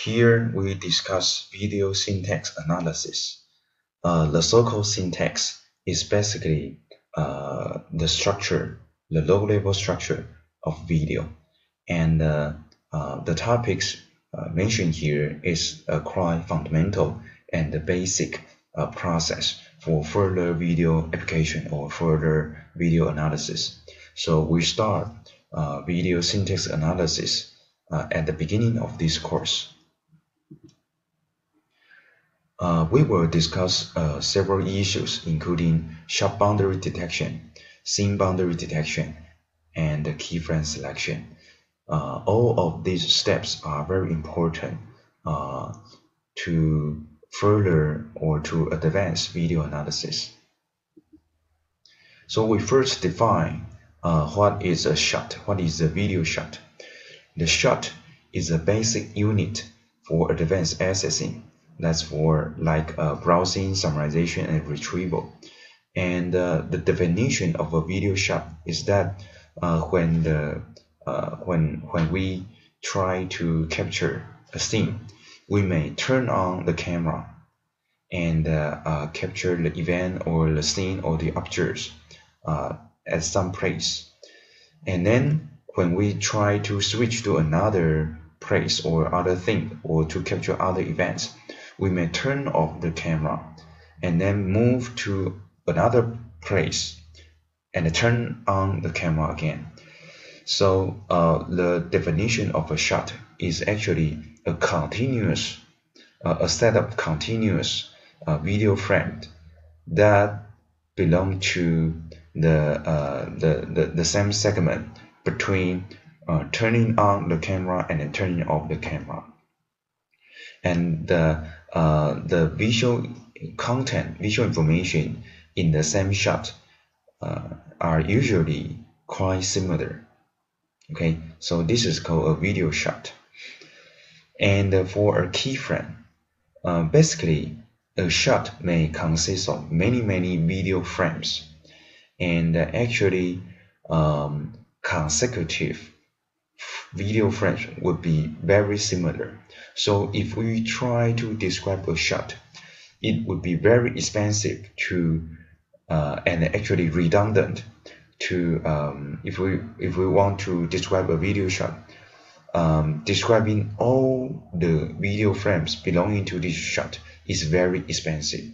Here we discuss video syntax analysis. The so-called syntax is basically the structure, the low-level structure of video. And the topics mentioned here is quite fundamental and the basic process for further video application or further video analysis. So we start video syntax analysis at the beginning of this course. We will discuss several issues including sharp boundary detection, scene boundary detection, and keyframe selection. All of these steps are very important to further or to advance video analysis. So we first define what is a shot, what is a video shot. The shot is a basic unit for advanced accessing. That's for like browsing, summarization, and retrieval. And the definition of a video shot is that when we try to capture a scene, we may turn on the camera and capture the event or the scene or the objects at some place. And then when we try to switch to another place or other thing or to capture other events, we may turn off the camera and then move to another place and turn on the camera again. So the definition of a shot is actually a continuous, a set of continuous video frames that belong to the same segment between turning on the camera and then turning off the camera. And the visual content, visual information in the same shot are usually quite similar. Okay, so this is called a video shot. And for a keyframe, basically a shot may consist of many video frames, and actually consecutive video frames would be very similar. So if we try to describe a shot, it would be very expensive to and actually redundant to if we want to describe a video shot, describing all the video frames belonging to this shot is very expensive.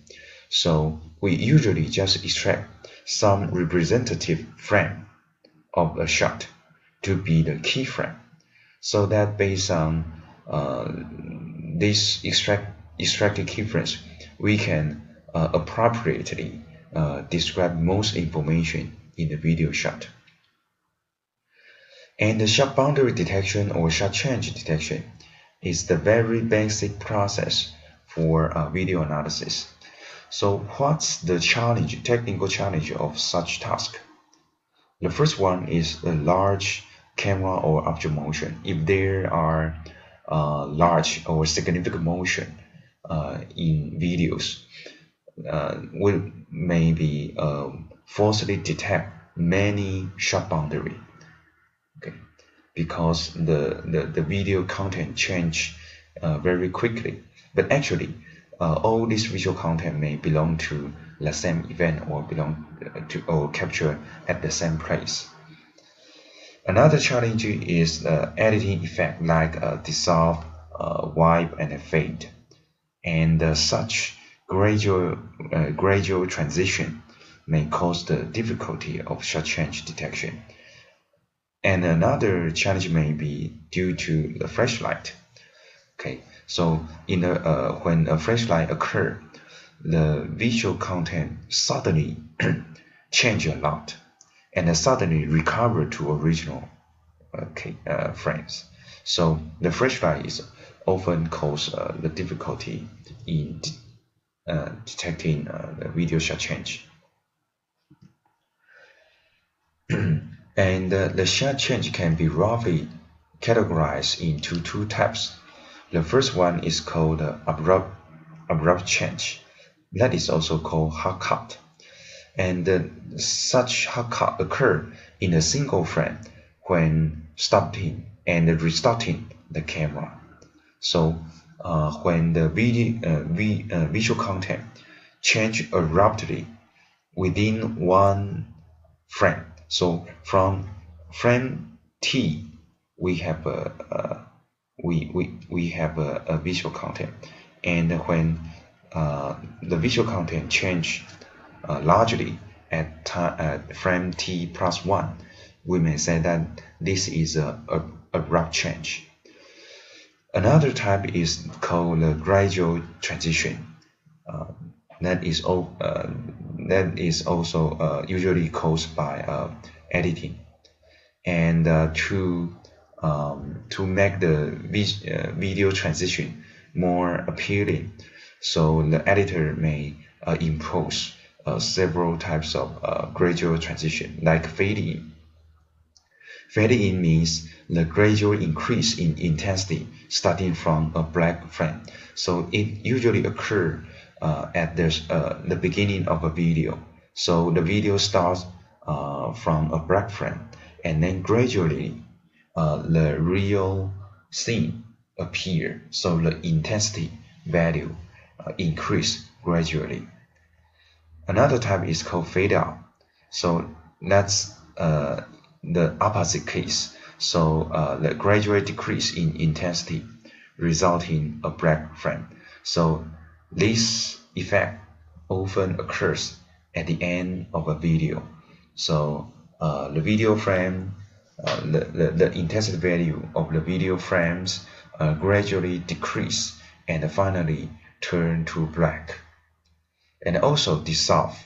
So we usually just extract some representative frame of a shot to be the keyframe, so that based on this extracted keyframes, we can appropriately describe most information in the video shot. And the sharp boundary detection or sharp change detection is the very basic process for video analysis. So what's the challenge, technical challenge of such task? The first one is a large camera or object motion. If there are large or significant motion in videos, we maybe falsely detect many sharp boundary, okay, because the video content change very quickly. But actually, all this visual content may belong to the same event or belong to or capture at the same place. Another challenge is the editing effect like dissolve, wipe, and fade, and such gradual transition may cause the difficulty of shot change detection. And another challenge may be due to the flashlight. Okay, so when a flashlight occurs, the visual content suddenly change a lot and suddenly recover to original frames. So the flashlight is often cause the difficulty in detecting the video shot change. And the shot change can be roughly categorized into two types. The first one is called abrupt change. That is also called hard cut. And such hard cut occur in a single frame when stopping and restarting the camera. So when the visual content change abruptly within one frame, so from frame T we have we have a visual content, and when the visual content change largely at frame T plus 1, we may say that this is a abrupt change. Another type is called the gradual transition. That is also usually caused by editing, and to make the video transition more appealing, so the editor may impose several types of gradual transition, like fading in. Fading in means the gradual increase in intensity starting from a black frame. So it usually occurs at the beginning of a video. So the video starts from a black frame, and then gradually the real scene appear. So the intensity value increase gradually. Another type is called fade out. So that's the opposite case. So the gradual decrease in intensity resulting in a black frame. So this effect often occurs at the end of a video. So the video frame, the intensity value of the video frames gradually decrease and finally turn to black. And also dissolve.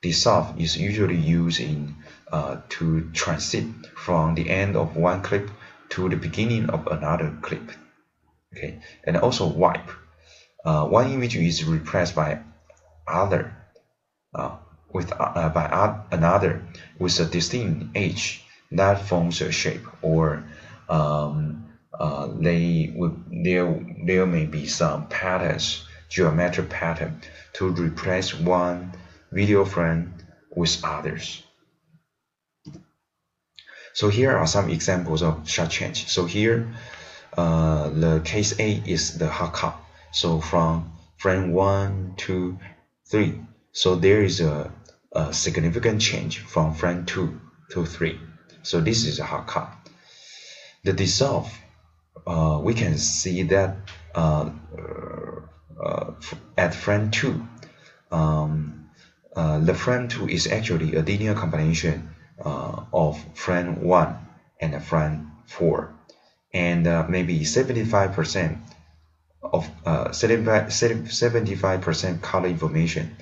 Dissolve is usually used in to transit from the end of one clip to the beginning of another clip. Okay, and also wipe. One image is replaced by other another with a distinct edge that forms a shape, or there may be some patterns, geometric pattern, to replace one video frame with others. So here are some examples of such change. So here the case A is the hard cut. So from frame 1, 2, 3, so there is a significant change from frame 2 to 3. So this is a hard cut. The dissolve, we can see that at frame 2, the frame 2 is actually a linear combination of frame 1 and frame 4, and maybe 75% of 75% color information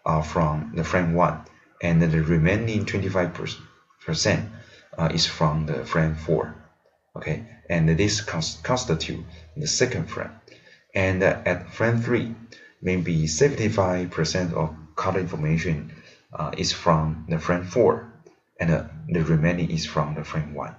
are from the frame 1, and the remaining 25% is from the frame 4. Okay, and this constitute the second frame. And at frame 3, maybe 75% of color information is from the frame 4, and the remaining is from the frame 1.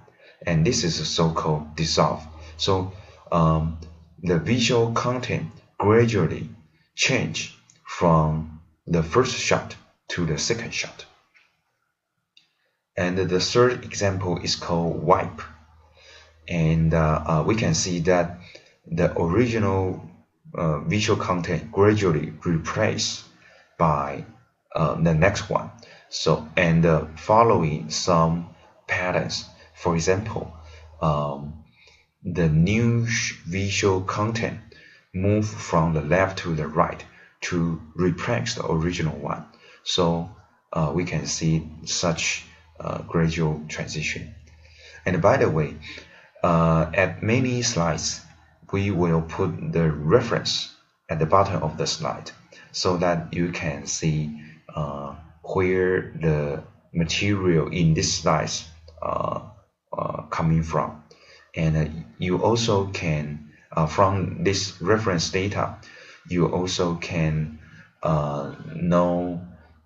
And this is a so-called dissolve. So the visual content gradually change from the first shot to the second shot. And the third example is called wipe. And we can see that the original visual content gradually replaced by the next one. So, and following some patterns. For example, the new visual content move from the left to the right to replace the original one. So we can see such gradual transition. And by the way, at many slides, we will put the reference at the bottom of the slide so that you can see where the material in this slides coming from. And you also can, from this reference data, you also can know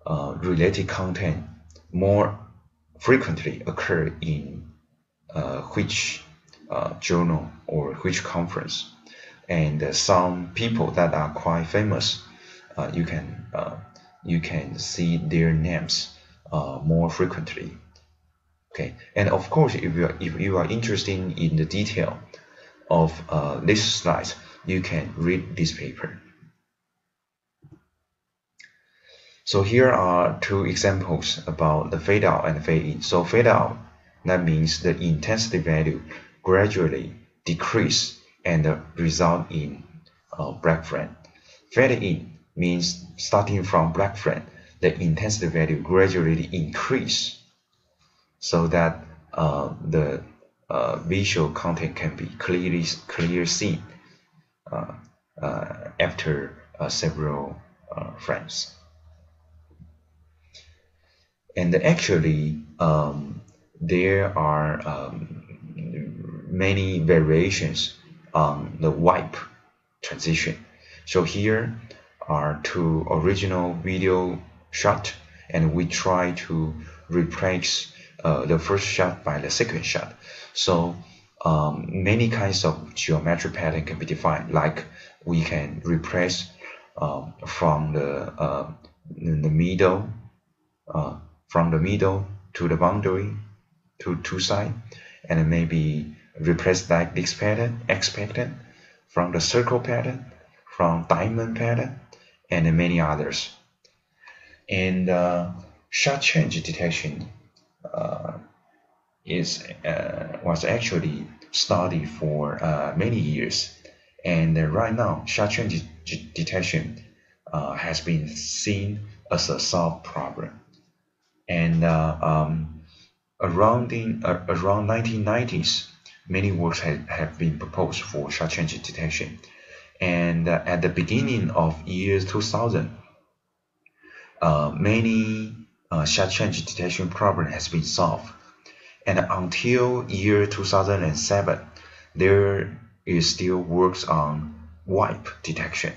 related content more frequently occur in which journal or which conference. And some people that are quite famous, you can see their names more frequently. Okay, and of course, if you are interested in the detail of this slide, you can read this paper. So here are two examples about the fade out and fade in. So fade out, that means the intensity value gradually decrease and result in black frame. Fade in means starting from black frame, the intensity value gradually increase so that the visual content can be clearly seen after several frames. And actually, there are many variations on the wipe transition. So here are two original video shot, and we try to replace the first shot by the second shot. So many kinds of geometric pattern can be defined, like we can replace from the middle, from the middle to the boundary to two sides, and maybe replace like this pattern, X pattern, from the circle pattern, from diamond pattern, and many others. And shot change detection was actually studied for many years, and right now shot change detection has been seen as a solved problem. And around 1990s, many works have been proposed for shot change detection. And at the beginning of year 2000, many shot change detection problem has been solved. And until year 2007, there is still works on wipe detection.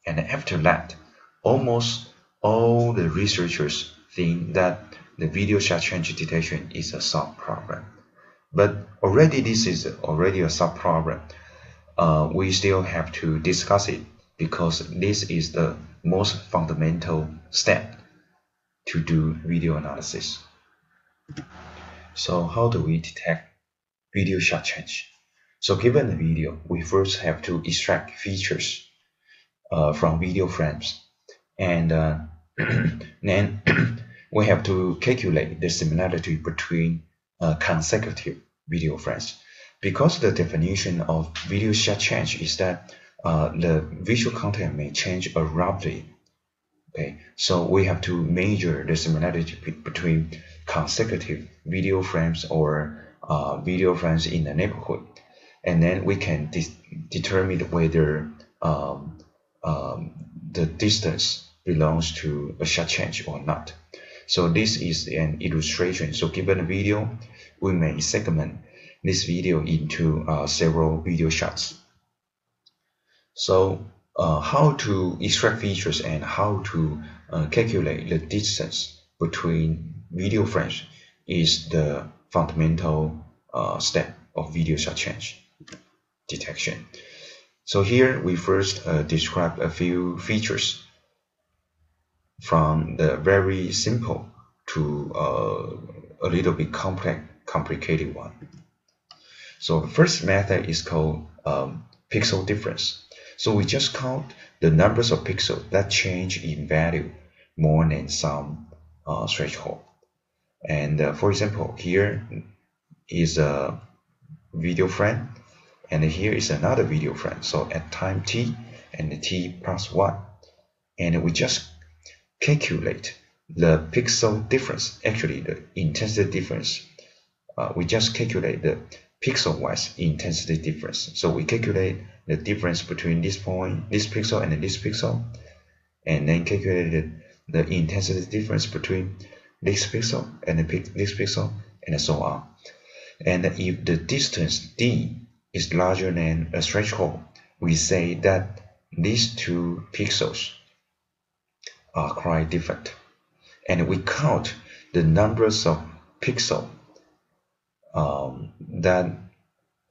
And after that, almost all the researchers think that the video shot change detection is a solved problem. But already this is already a solved problem. We still have to discuss it because this is the most fundamental step to do video analysis. So how do we detect video shot change? So given the video, we first have to extract features from video frames, and then we have to calculate the similarity between consecutive video frames. Because the definition of video shot change is that the visual content may change abruptly. Okay, so we have to measure the similarity between consecutive video frames or video frames in the neighborhood, and then we can determine whether the distance belongs to a shot change or not. So this is an illustration. So given a video, we may segment this video into several video shots. So how to extract features and how to calculate the distance between video frames is the fundamental step of video shot change detection. So here we first describe a few features, from the very simple to a little bit complicated one. So the first method is called pixel difference. So we just count the numbers of pixels that change in value more than some threshold. And for example, here is a video frame, and here is another video frame. So at time t and t plus 1, and we just calculate the pixel difference, actually the intensity difference. We just calculate the pixel-wise intensity difference. So we calculate the difference between this point, this pixel, and this pixel, and then calculate the intensity difference between this pixel and this pixel, and so on. And if the distance d is larger than a threshold, we say that these two pixels are quite different, and we count the numbers of pixels that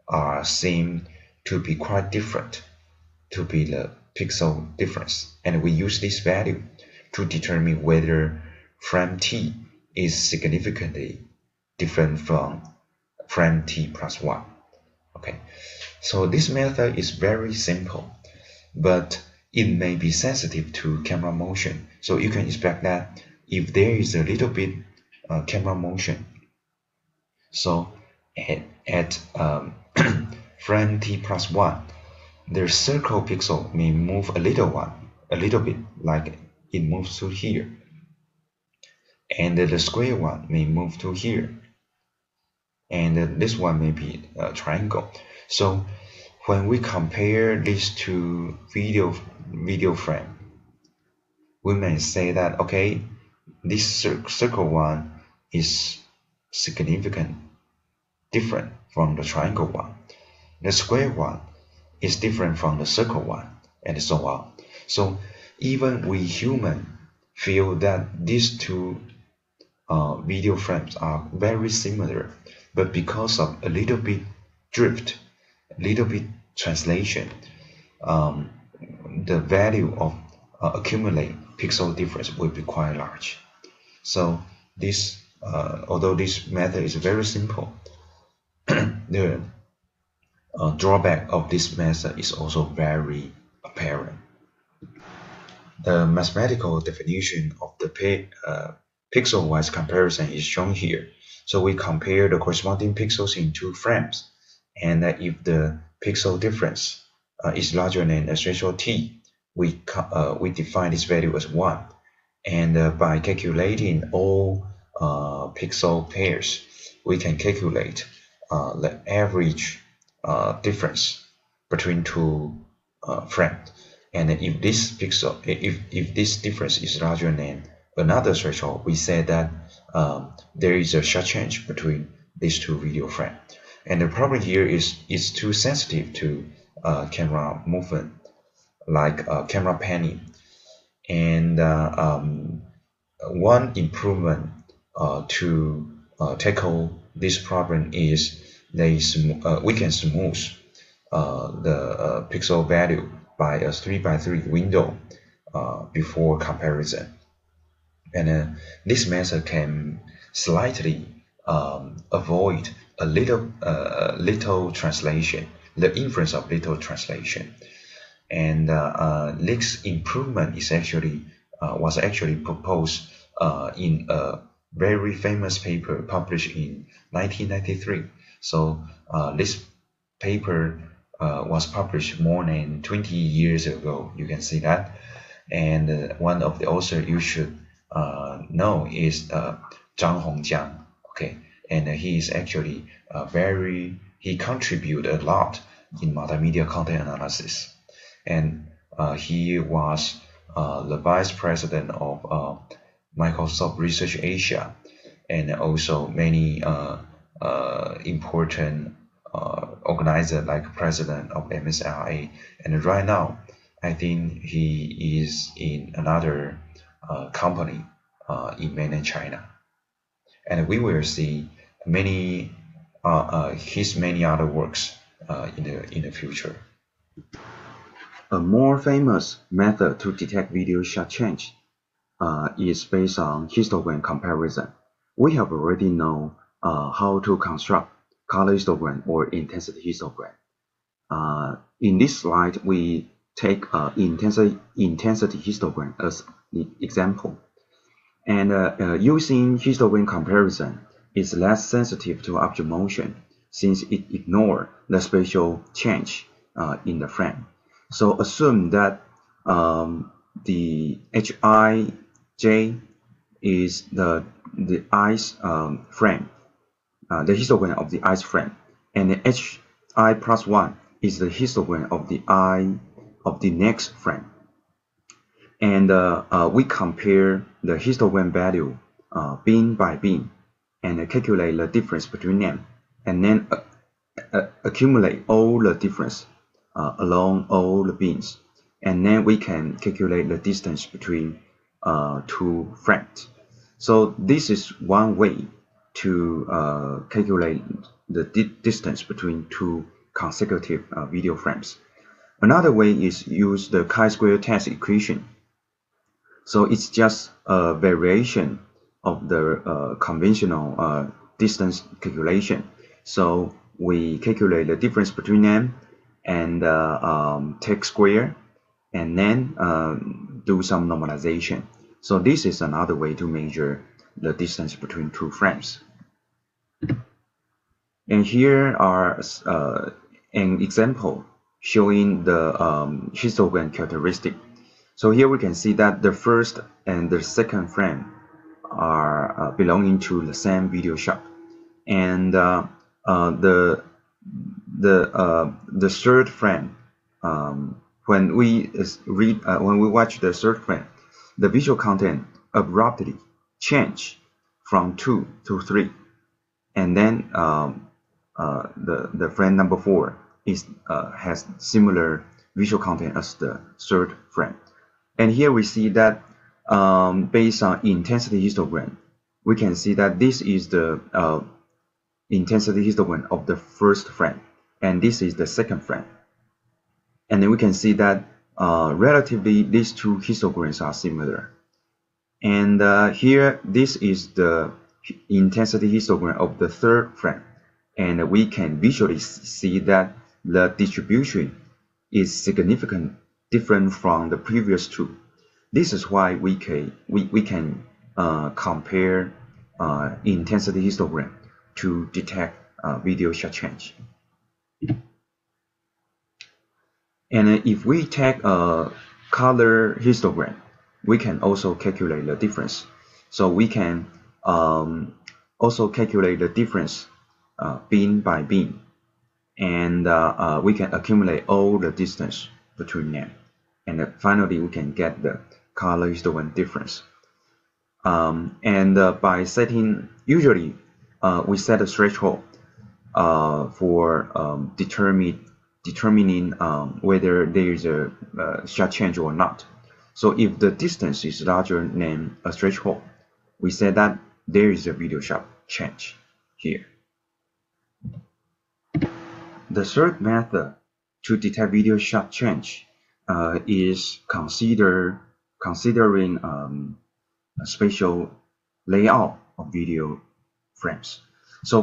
are seen to be quite different to be the pixel difference, and we use this value to determine whether frame t is significantly different from frame t plus 1. Okay, so this method is very simple, but it may be sensitive to camera motion. So you can expect that if there is a little bit camera motion, so at frame t plus 1, the circle pixel may move a little bit, like it moves to here, and the square one may move to here, and this one may be a triangle. So when we compare these two video frame, we may say that, okay, this circle one is significant different from the triangle one. The square one is different from the circle one, and so on. So even we human feel that these two video frames are very similar, but because of a little bit drift, a little bit translation, the value of accumulate pixel difference will be quite large. So this, although this method is very simple, the drawback of this method is also very apparent. The mathematical definition of the pixel-wise comparison is shown here. So we compare the corresponding pixels in two frames, and if the pixel difference is larger than a threshold t, we define this value as 1. And by calculating all pixel pairs, we can calculate the average difference between two frames. And if this difference is larger than another threshold, we say that there is a sharp change between these two video frames. And the problem here is it's too sensitive to camera movement, like camera panning. And one improvement to tackle this problem is we can smooth the pixel value by a 3x3 window before comparison. And this method can slightly avoid a little translation, the influence of little translation. And this improvement is was actually proposed in a very famous paper published in 1993. So this paper was published more than 20 years ago. You can see that. And one of the authors you should know is Zhang Hongjiang. Okay, and he is actually he contributed a lot in multimedia content analysis. And he was the vice president of Microsoft Research Asia, and also many important organizer like president of MSRA. And right now, I think he is in another company in mainland China. And we will see his many other works in the future. A more famous method to detect video sharp change is based on histogram comparison. We have already known how to construct color histogram or intensity histogram. In this slide, we take intensity histogram as the example. And using histogram comparison is less sensitive to object motion since it ignores the spatial change in the frame. So assume that the Hij is the eyes frame, the histogram of the eyes frame, and the Hi plus 1 is the histogram of the eye of the next frame. And we compare the histogram value beam by beam and calculate the difference between them, and then accumulate all the difference along all the beams, and then we can calculate the distance between two frames. So this is one way to calculate the distance between two consecutive video frames. Another way is use the chi-square test equation. So it's just a variation of the conventional distance calculation. So we calculate the difference between them and take square, and then do some normalization. So this is another way to measure the distance between two frames. And here are an example showing the histogram characteristic. So here we can see that the first and the second frame are belonging to the same video shot, and the third frame, when we watch the third frame, the visual content abruptly change from 2 to 3, and then the frame number 4 has similar visual content as the third frame. And here we see that based on intensity histogram, we can see that this is the intensity histogram of the first frame, and this is the second frame. And then we can see that relatively these two histograms are similar. And here, this is the intensity histogram of the third frame, and we can visually see that the distribution is significantly different from the previous two. This is why we can compare intensity histogram to detect video shot change. And if we take a color histogram, we can also calculate the difference. So we can also calculate the difference beam by beam, and we can accumulate all the distance between them, and finally we can get the color histogram difference. By setting, usually we set a threshold for determining whether there is a shot change or not. So if the distance is larger than a threshold, we say that there is a video shot change here. The third method to detect video shot change is considering a spatial layout of video frames. So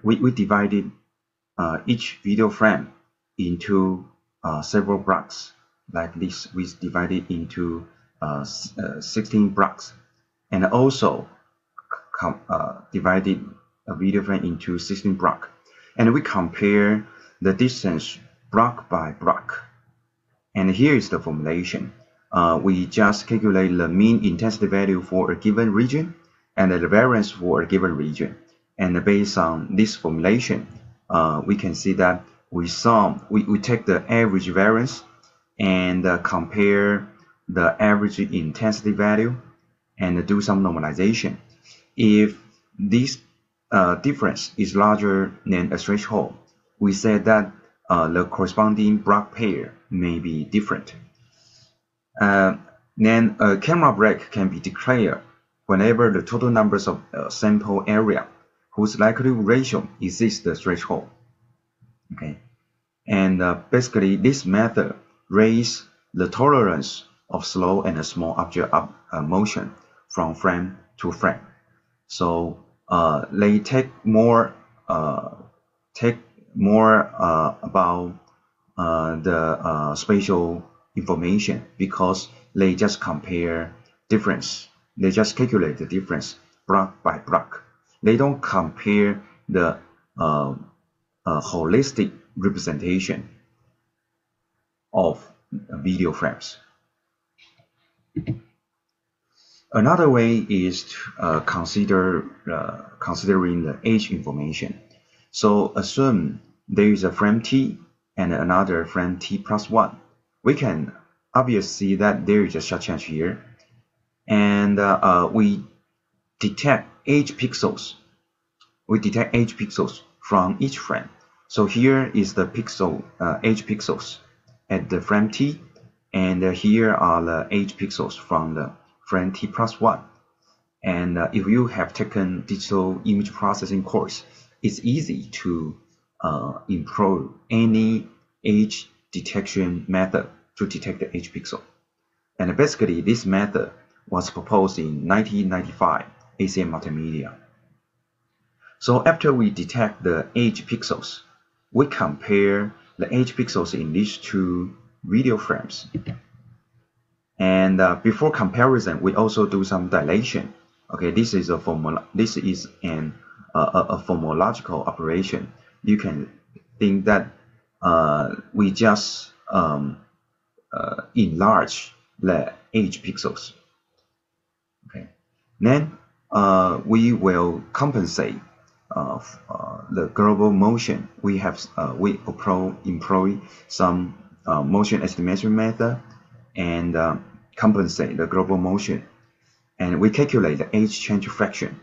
we divided each video frame into several blocks like this. We divided into 16 blocks, and also divided a video frame into 16 blocks, and we compare the distance block by block. And here is the formulation. We just calculate the mean intensity value for a given region and the variance for a given region. And based on this formulation, we can see that we take the average variance and compare the average intensity value and do some normalization. If this difference is larger than a threshold, we say that the corresponding block pair may be different. Then a camera break can be declared whenever the total numbers of sample area whose likelihood ratio exceeds the threshold. Okay, and basically this method raises the tolerance of slow and small object motion from frame to frame. So they take more about the spatial information, because they just compare difference. They just calculate the difference block by block. They don't compare the holistic representation of video frames. Another way is to considering the age information. So assume there is a frame T and another frame T plus 1. We can obviously see that there is a shot change here, and we detect age pixels. We detect age pixels from each frame. So here is the age pixels at the frame T, and here are the age pixels from the frame T plus 1. And if you have taken digital image processing course, it's easy to employ any age detection method to detect the age pixel. And basically, this method was proposed in 1995 ACM Multimedia. So after we detect the edge pixels, we compare the edge pixels in these two video frames. And before comparison, we also do some dilation. Okay, this is a formula. This is a formological operation. You can think that we just enlarge the edge pixels. Okay, then we will compensate the global motion. We employ some motion estimation method and compensate the global motion, and we calculate the edge change fraction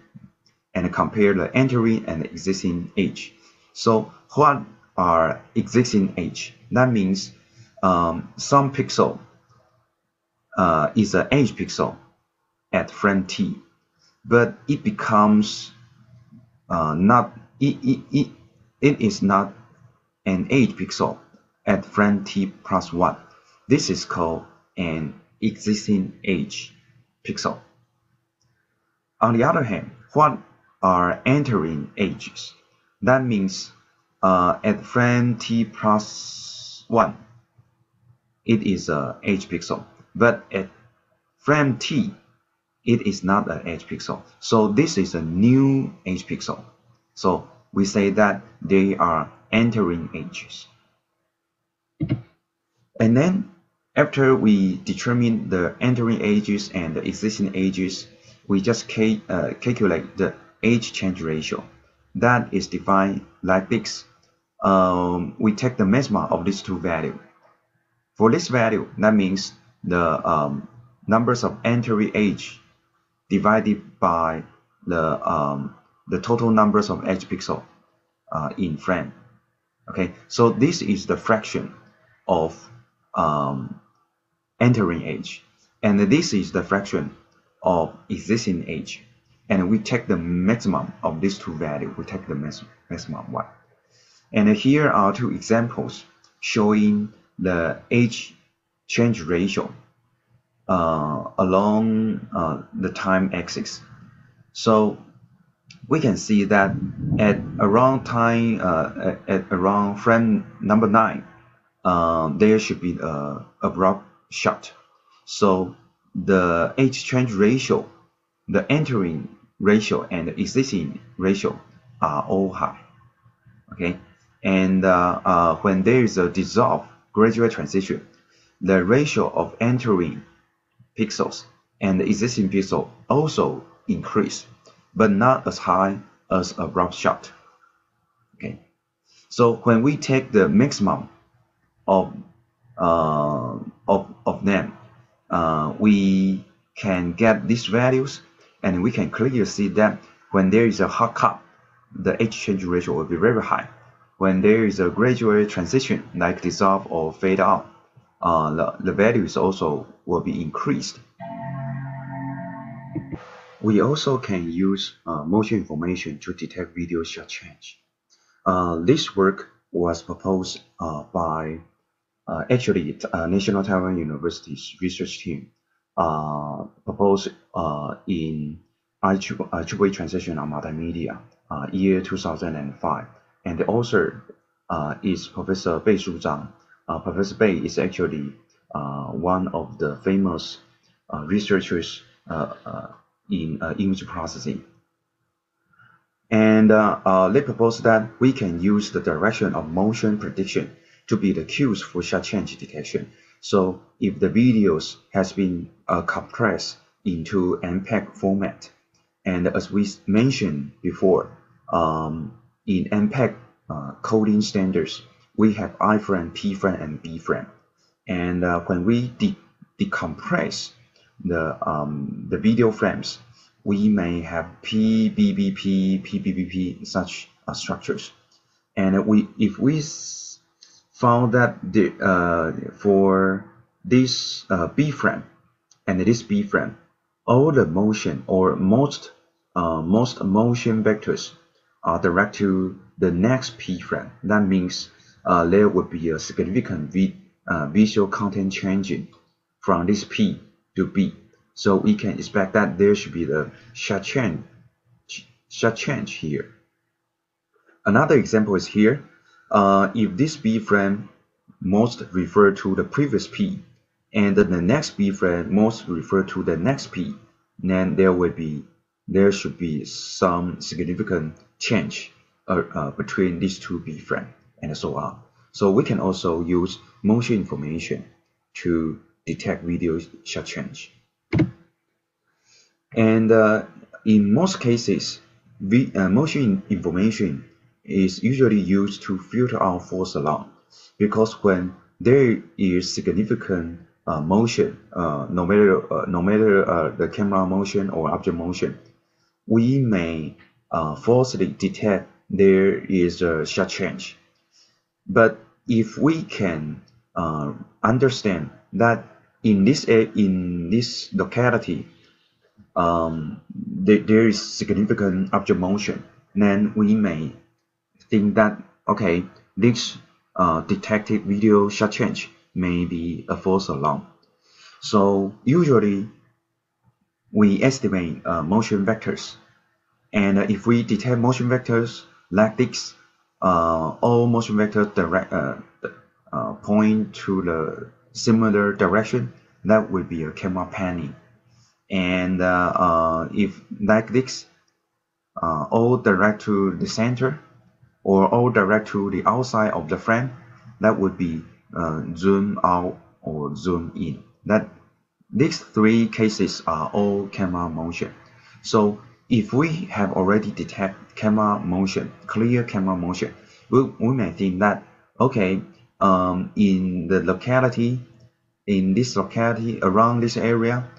and compare the entering and existing edge. So what are existing edge? That means some pixel is an edge pixel at frame t, but it becomes it is not an edge pixel at frame t plus 1. This is called an existing edge pixel. On the other hand, what are entering edges? That means at frame t plus 1, it is an edge pixel, but at frame t, it is not an edge pixel. So this is a new edge pixel. So we say that they are entering edges. And then after we determine the entering edges and the existing edges, we just calculate the edge change ratio. That is defined like this. We take the maximum of these two values. For this value, that means the numbers of entering edge divided by the total numbers of edge pixel in frame. Okay, so this is the fraction of entering edge, and this is the fraction of existing edge, and we take the maximum of these two values. We take the maximum one, and here are two examples showing the edge change ratio along the time axis. So we can see that at around frame number 9, there should be a abrupt shot. So the edge change ratio, the entering ratio, and the existing ratio are all high. Okay, and when there is a dissolve gradual transition, the ratio of entering pixels and the existing pixel also increase, but not as high as abrupt shot. Okay, so when we take the maximum of them, we can get these values, and we can clearly see that when there is a hard cut, the edge change ratio will be very high. When there is a gradual transition like dissolve or fade out, the values also will be increased. We also can use motion information to detect video shot change. This work was proposed by National Taiwan University's research team, proposed in IEEE transition on multimedia, year 2005, and the author is Professor Bei-Shu Zhang. Professor Bei is actually one of the famous researchers in image processing. And they propose that we can use the direction of motion prediction to be the cues for shot change detection. So if the videos has been compressed into MPEG format, and as we mentioned before, in MPEG coding standards, we have I frame, P frame, and B frame. And when we decompress the video frames, we may have PBBP, PBBP, such structures. And if we found that for this B frame and this B frame, all the motion or most motion vectors are directed to the next P frame. That means there would be a significant visual content changing from this P to B. So we can expect that there should be the shot change here. Another example is here. If this B frame most refer to the previous P, and the next B frame most refer to the next P, then there should be some significant change between these two B frame, and so on. So we can also use motion information to detect video shot change. And in most cases, motion information is usually used to filter out false alarm, because when there is significant motion, no matter the camera motion or object motion, we may falsely detect there is a shot change. But if we can understand that in this locality there is significant object motion, then we may think that, okay, this detected video shot change may be a false alarm. So usually we estimate motion vectors, and if we detect motion vectors like this, all motion vectors point to the similar direction, that would be a camera panning. And if like this, all direct to the center or all direct to the outside of the frame, that would be zoom out or zoom in. That these three cases are all camera motion. So if we have already detected camera motion, clear camera motion, we may think that, okay, in this locality around this area,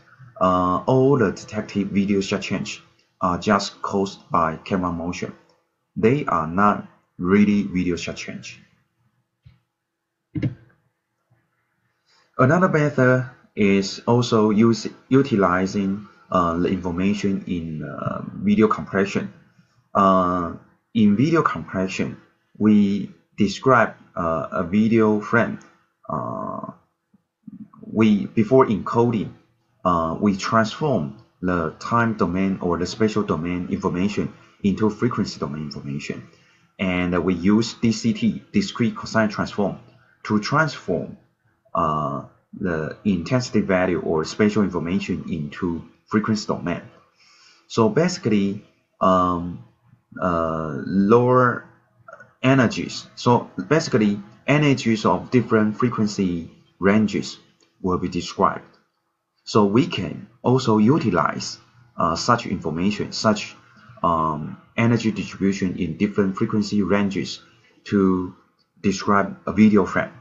all the detected video shot change are just caused by camera motion. They are not really video shot change. Another method is also utilizing the information in video compression. In video compression, we describe a video frame. Before encoding, we transform the time domain or the spatial domain information into frequency domain information, and we use DCT, discrete cosine transform, to transform the intensity value or spatial information into frequency domain. So basically, lower energies. So basically, energies of different frequency ranges will be described. So we can also utilize such information, such energy distribution in different frequency ranges to describe a video frame.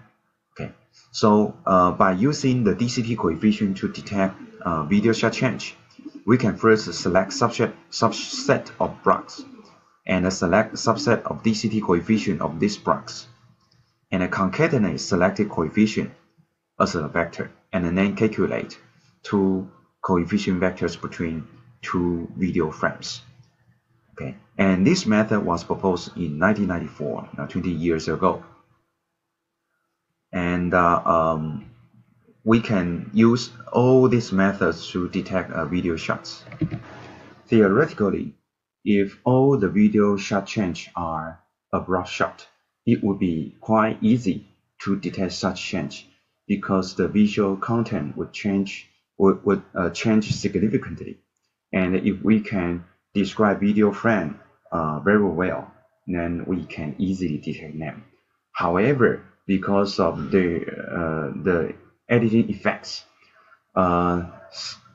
Okay, so by using the DCT coefficient to detect video shot change, we can first select subset of blocks, and select subset of DCT coefficient of these blocks, and concatenate selected coefficient as a vector, and then calculate two coefficient vectors between two video frames. Okay, and this method was proposed in 1994, 20 years ago. And we can use all these methods to detect video shots. Theoretically, if all the video shot change are abrupt shot, it would be quite easy to detect such change, because the visual content would change significantly. And if we can describe video frame very well, then we can easily detect them. However, because of the editing effects,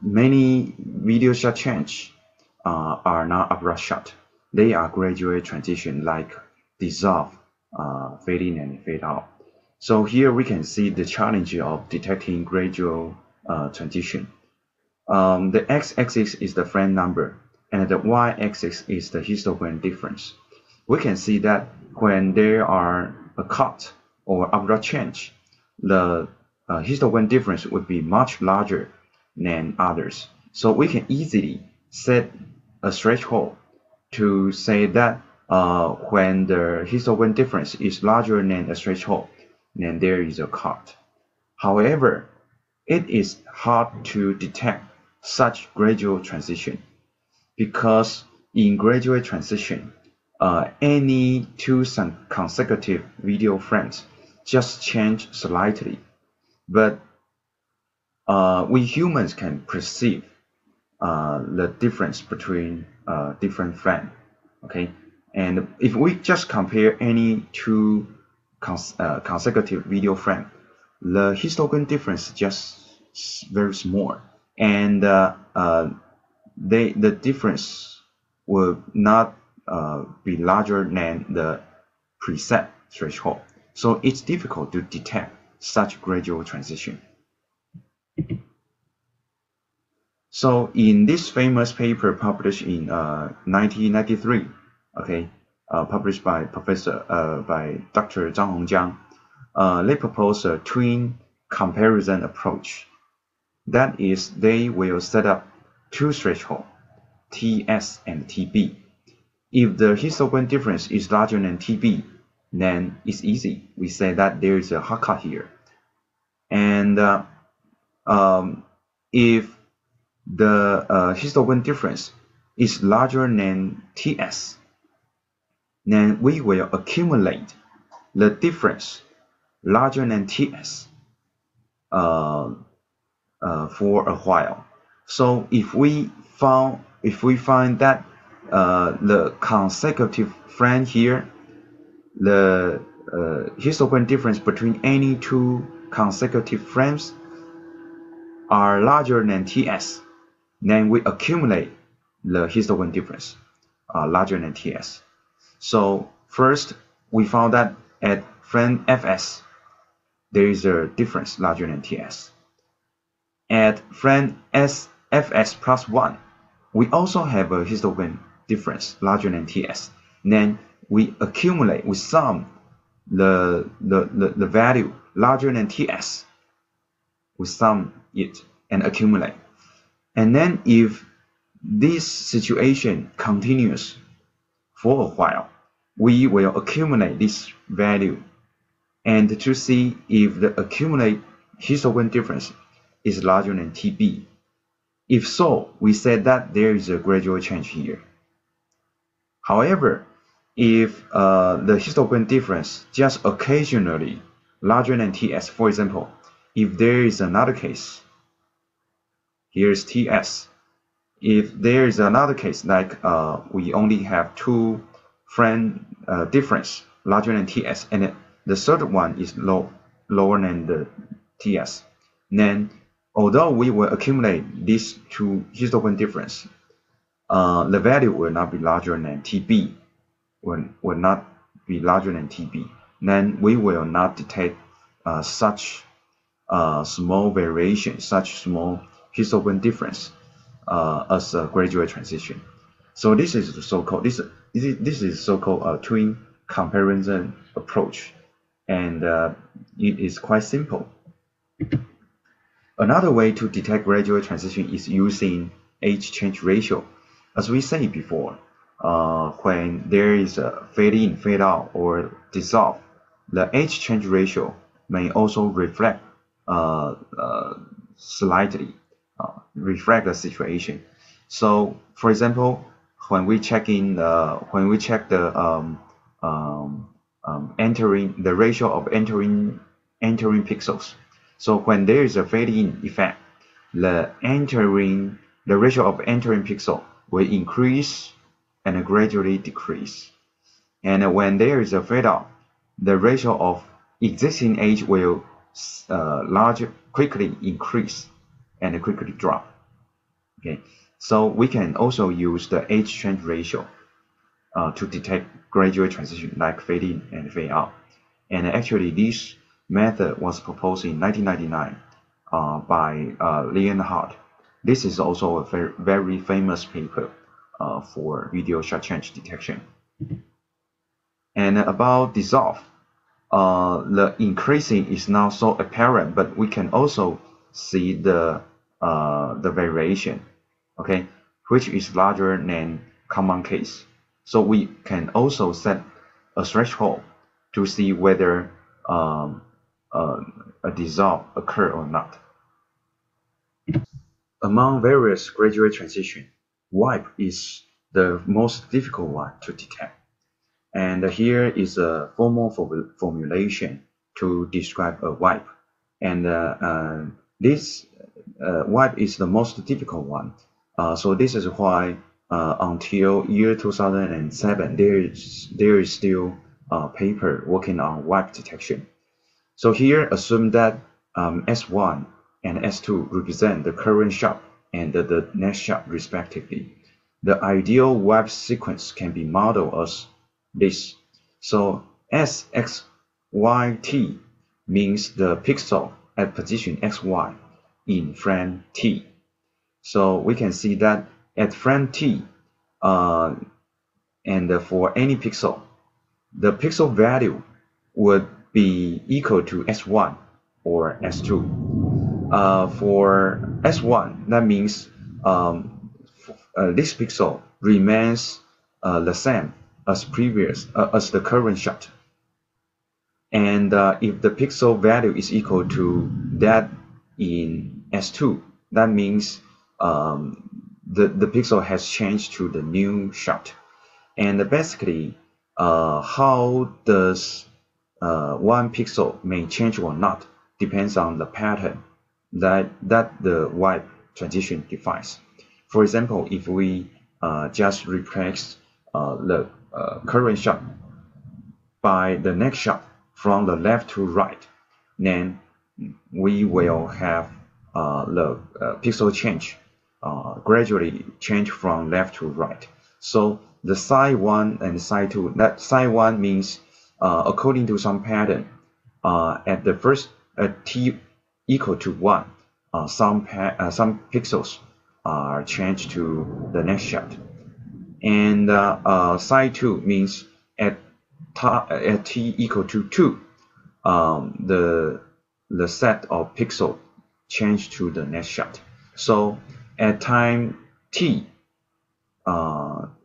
many video shot change are not abrupt shot. They are gradual transition, like dissolve, fade in and fade out. So here we can see the challenge of detecting gradual transition. The x-axis is the frame number, and the y-axis is the histogram difference. We can see that when there are a cut or abrupt change, the histogram difference would be much larger than others. So we can easily set a threshold to say that when the histogram difference is larger than a threshold, then there is a cut. However, it is hard to detect such gradual transition, because in gradual transition, any two consecutive video frames just change slightly, but we humans can perceive the difference between different frames. Okay, and if we just compare any two consecutive video frame, the histogram difference just very small, and the difference will not be larger than the preset threshold. So it's difficult to detect such gradual transition. So in this famous paper published in 1993, okay, published by by Dr. Zhang Hongjiang, they propose a twin comparison approach. That is, they will set up two thresholds, TS and TB. If the histogram difference is larger than TB, then it's easy. We say that there is a hard cut here. And if the histogram difference is larger than TS, then we will accumulate the difference larger than TS for a while. So if we find that the consecutive frame here, the histogram difference between any two consecutive frames are larger than TS, then we accumulate the histogram difference larger than TS. So first, we found that at frame FS, there is a difference larger than TS. At frame FS plus 1, we also have a histogram difference larger than TS. Then we accumulate, we sum the value larger than TS. We sum it and accumulate. And then if this situation continues for a while, we will accumulate this value and to see if the accumulated histogram difference is larger than TB. If so, we said that there is a gradual change here. However, if the histogram difference just occasionally larger than TS, for example, if there is another case, here's TS. If there is another case like we only have two frame difference larger than TS, and the third one is lower than the TS, then although we will accumulate these two histogram difference, the value will not be larger than TB, will not be larger than TB. Then we will not detect such small variation, such small histogram difference as a gradual transition. So this is so-called so-called twin comparison approach, and it is quite simple. Another way to detect gradual transition is using age change ratio. As we said before, when there is a fade in, fade out, or dissolve, the age change ratio may also reflect slightly, reflect the situation. So, for example, when we check the ratio of entering pixels. So when there is a fade-in effect, the ratio of entering pixel will increase and gradually decrease. And when there is a fade-out, the ratio of existing age will quickly increase and quickly drop. Okay, so we can also use the age change ratio to detect gradual transition like fade-in and fade-out. And actually, this method was proposed in 1999 by Leonhardt. This is also a very famous paper for video sharp change detection. And about dissolve, the increasing is now so apparent, but we can also see the variation, okay, which is larger than common case. So we can also set a threshold to see whether a dissolve occur or not. Among various gradual transition, wipe is the most difficult one to detect. And here is a formal formulation to describe a wipe. And this wipe is the most difficult one. So this is why until year 2007, there is still paper working on wipe detection. So here assume that S1 and S2 represent the current shot and the next shot respectively. The ideal wipe sequence can be modeled as this. So SXYT means the pixel at position XY in frame T. So we can see that at frame T, and for any pixel, the pixel value would be equal to S1 or S2. For S1, that means this pixel remains the same as as the current shot. And if the pixel value is equal to that in S2, that means the pixel has changed to the new shot. And basically, how does one pixel may change or not depends on the pattern that the wipe transition defines. For example, if we just replace the current shot by the next shot from the left to right, then we will have the pixel change gradually change from left to right. So the psi 1 and psi 2, that psi 1 means according to some pattern, at the first t equal to 1, some pixels are changed to the next shot. And psi 2 means at t equal to 2, the set of pixels change to the next shot. So at time t,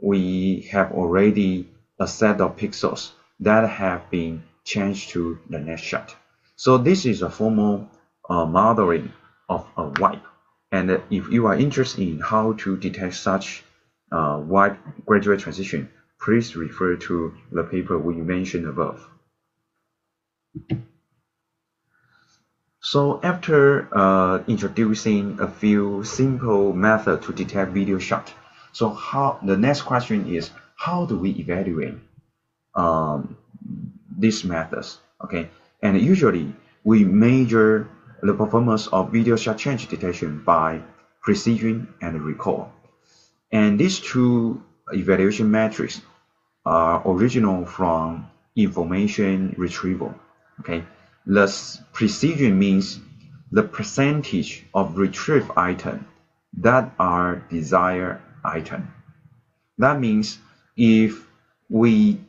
we have already a set of pixels that have been changed to the next shot. So this is a formal modeling of a wipe. And if you are interested in how to detect such wipe gradual transition, please refer to the paper we mentioned above. So after introducing a few simple methods to detect video shot, so the next question is, how do we evaluate these methods? Okay, and usually we measure the performance of video shot change detection by precision and recall. And these two evaluation metrics are original from information retrieval. Okay, the precision means the percentage of retrieved items that are desired item. That means if we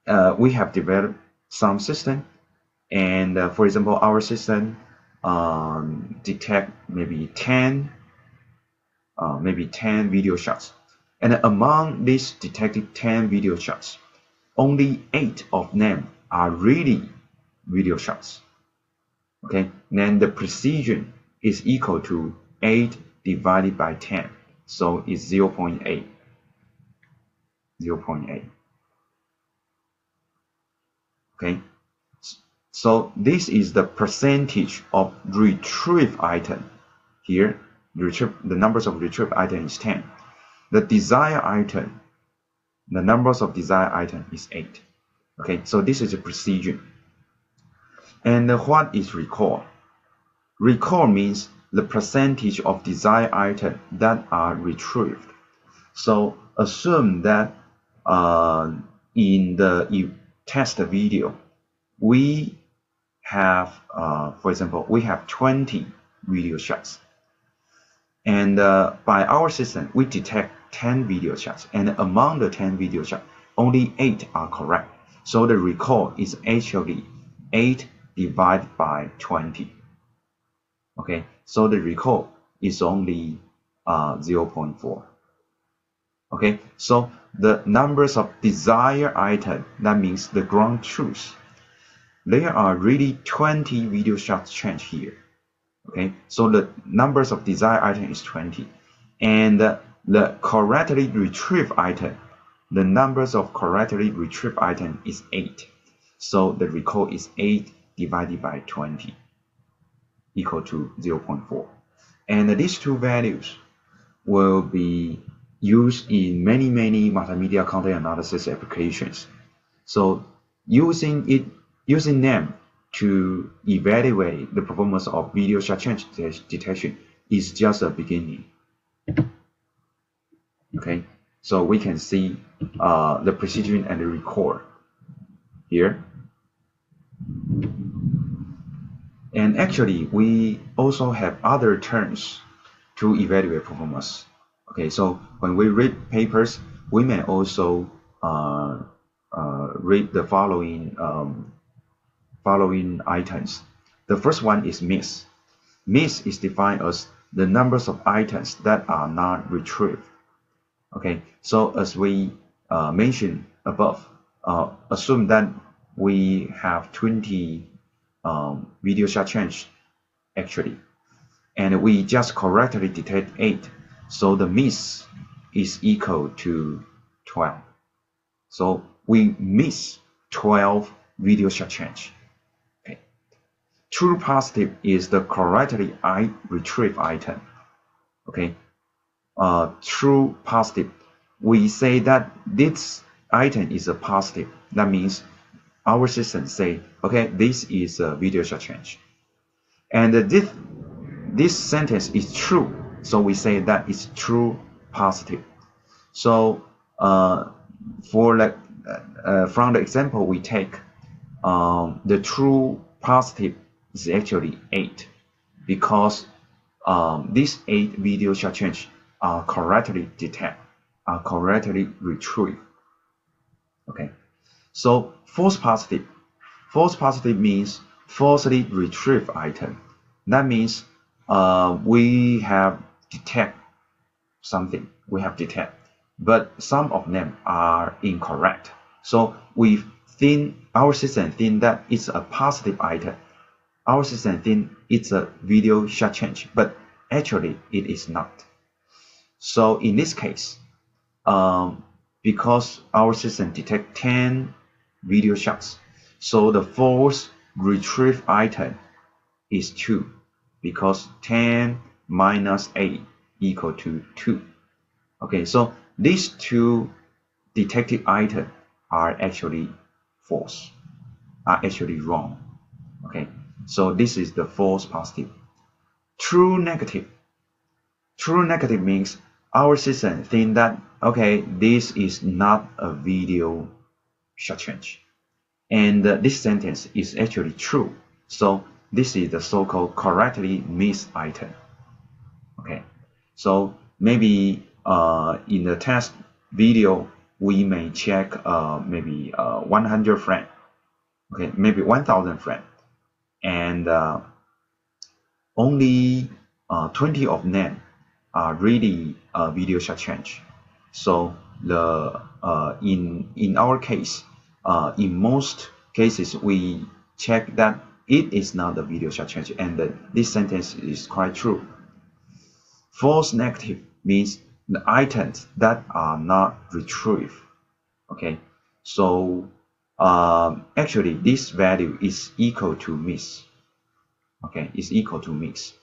have developed some system, and for example, our system detect maybe 10 video shots, and among these detected 10 video shots, only 8 of them are really video shots. Okay, then the precision is equal to 8 divided by 10, so it's 0.8. Okay, so this is the percentage of retrieved item. Here, the numbers of retrieved item is 10. The desired item, the numbers of desired item is 8. Okay, so this is a precision. And what is recall? Recall means the percentage of desired items that are retrieved. So assume that in the test video, we have, for example, we have 20 video shots. And by our system, we detect 10 video shots. And among the 10 video shots, only 8 are correct. So the recall is actually 8 divided by 20. Okay, so the recall is only 0.4. Okay, so the numbers of desired items, that means the ground truth, there are really 20 video shots changed here. Okay, so the numbers of desired item is 20, and the correctly retrieved item the numbers of correctly retrieved items is 8. So the recall is 8 divided by 20 equal to 0.4. And these two values will be used in many multimedia content analysis applications. So using them to evaluate the performance of video sharp change detection is just a beginning. Okay, so we can see the precision and the recall here. And actually, we also have other terms to evaluate performance. Okay, so when we read papers, we may also read the following items. The first one is miss. Miss is defined as the numbers of items that are not retrieved. Okay, so as we mentioned above, assume that we have 20 video sharp change actually, and we just correctly detect 8, so the miss is equal to 12. So we miss 12 video sharp change. Okay. True positive is the correctly retrieved item. Okay. True positive, we say that this item is a positive. That means our system say, okay, this is a video sharp change. And this sentence is true, so we say that it's true positive. So from the example we take, the true positive is actually 8, because these 8 video sharp change are correctly detected, are correctly retrieved. Okay, so false positive. False positive means falsely retrieved item. That means we have detect something, but some of them are incorrect. So our system think that it's a positive item. Our system think it's a video sharp change, but actually it is not. So in this case, because our system detect 10 video shots, so the false retrieved item is 2, because 10 minus 8 equal to 2. Okay, so these 2 detected items are actually false, are actually wrong. Okay, so this is the false positive. True negative. True negative means our system think that, okay, this is not a video sharp change, and this sentence is actually true. So this is the so-called correctly missed item. Okay, so maybe in the test video we may check maybe 100 frames, okay, maybe 1000 frames, and only 20 of them are really video sharp change. So the in our case, in most cases we check that it is not a video sharp change, and this sentence is quite true. False negative means the items that are not retrieved. Okay, so actually this value is equal to miss. Okay, is equal to miss.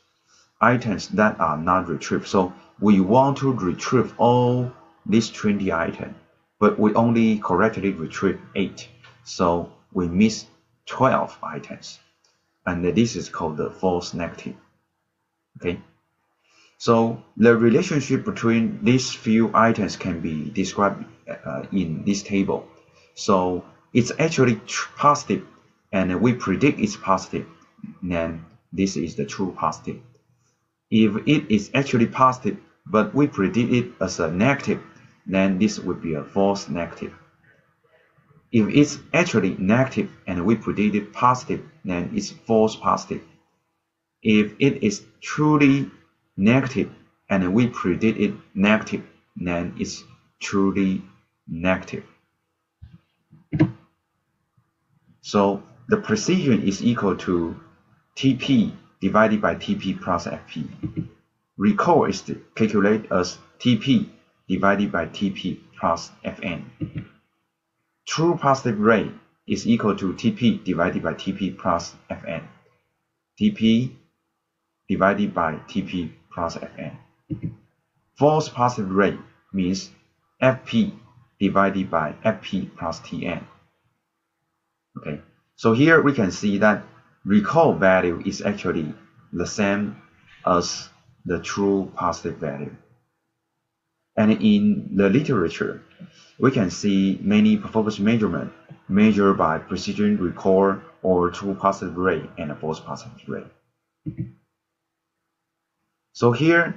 Items that are not retrieved. So we want to retrieve all these 20 items, but we only correctly retrieve 8. So we miss 12 items. And this is called the false negative. Okay. So the relationship between these few items can be described in this table. So it's actually positive, and we predict it's positive, then this is the true positive. If it is actually positive, but we predict it as a negative, then this would be a false negative. If it's actually negative and we predict it positive, then it's false positive. If it is truly negative and we predict it negative, then it's truly negative. So the precision is equal to TP divided by TP plus FP. Recall is calculated as TP divided by TP plus Fn. True positive rate is equal to Tp divided by Tp plus Fn. Tp divided by Tp plus Fn. False positive rate means Fp divided by Fp plus Tn. Okay, so here we can see that recall value is actually the same as the true positive value. And in the literature, we can see many performance measurements measured by precision recall or true positive rate and a false positive rate. So here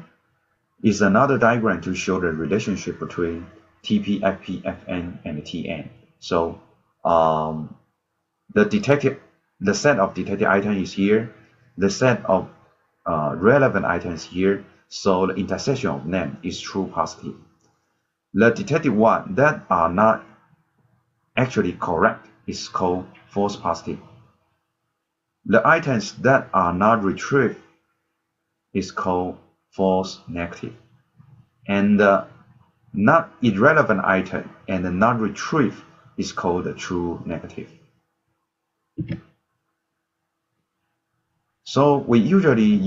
is another diagram to show the relationship between Tp, Fp, Fn, and Tn. So the set of detected items is here, the set of relevant items here, so the intersection of them is true positive. The detected one that are not actually correct is called false positive. The items that are not retrieved is called false negative. And the not irrelevant item and the not retrieved is called the true negative. So we usually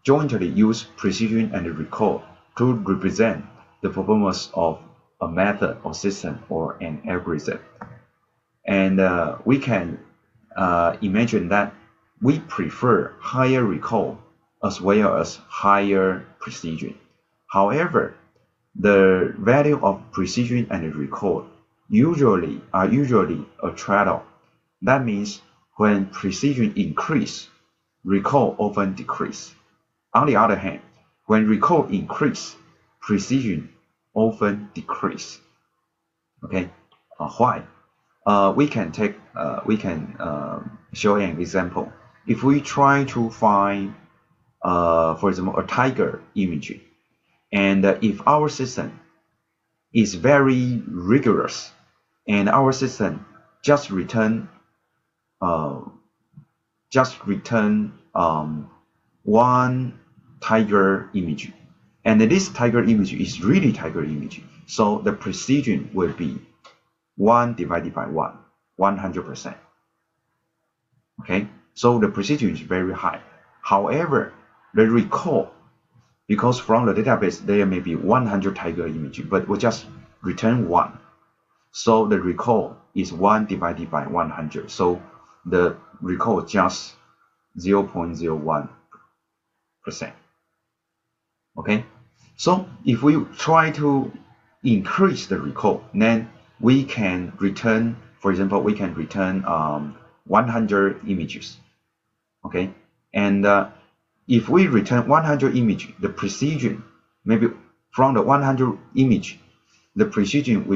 jointly use precision and recall to represent the performance of a method or system or an algorithm. And we can imagine that we prefer higher recall as well as higher precision. However, the value of precision and recall are usually a trade-off. That means when precision increases, recall often decreases. On the other hand, when recall increases, precision often decreases. Okay, why? We can show an example. If we try to find, for example, a tiger image, and if our system is very rigorous, and our system just return one tiger image, and this tiger image is really tiger image, so the precision will be 1 divided by 100%. Okay, so the precision is very high. However, the recall, because from the database there may be 100 tiger image, but we just return 1, so the recall is 1 divided by 100, so the recall just 0.01%. Okay, so if we try to increase the recall, then we can return, for example, we can return 100 images. Okay, and if we return 100 images, the precision, maybe from the 100 image, the precision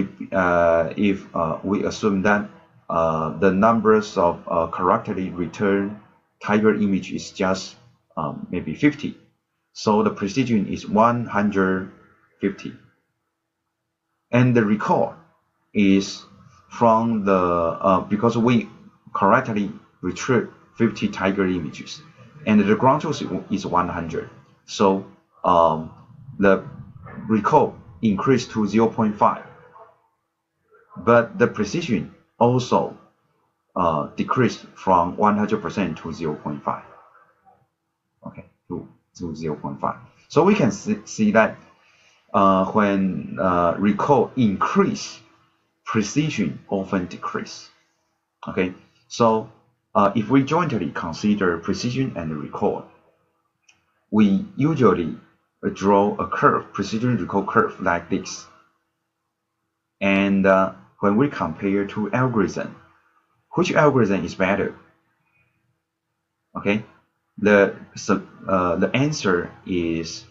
if we assume that the numbers of correctly returned tiger image is just maybe 50, so the precision is 150, and the recall is from the because we correctly retrieve 50 tiger images, and the ground truth is 100, so the recall increased to 0.5, but the precision also decreased from 100% to 0.5. Okay, to 0.5. So we can see that when recall increase, precision often decrease. Okay, so if we jointly consider precision and recall, we usually draw a curve, precision recall curve like this. And when we compare two algorithms, which algorithm is better? Okay, the answer is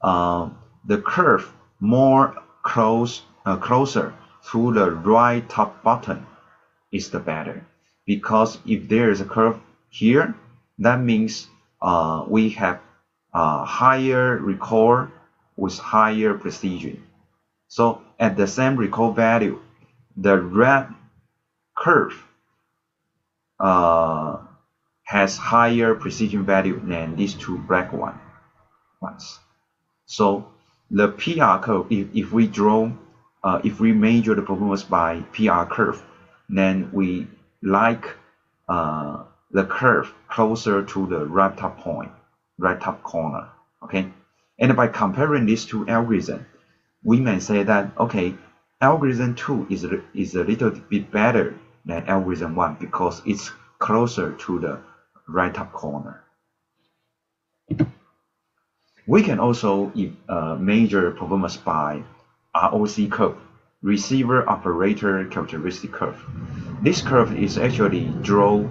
the curve more closer to the right top button is the better, because if there is a curve here, that means we have higher recall with higher precision. So at the same recall value, the red curve has higher precision value than these two black ones. So the PR curve, if we draw if we measure the performance by PR curve, then we like the curve closer to the right top point, right top corner. Okay, and by comparing these two algorithms, we may say that okay, algorithm 2 is a little bit better than algorithm 1 because it's closer to the right top corner. We can also measure performance by ROC curve, receiver operator characteristic curve. This curve is actually drawn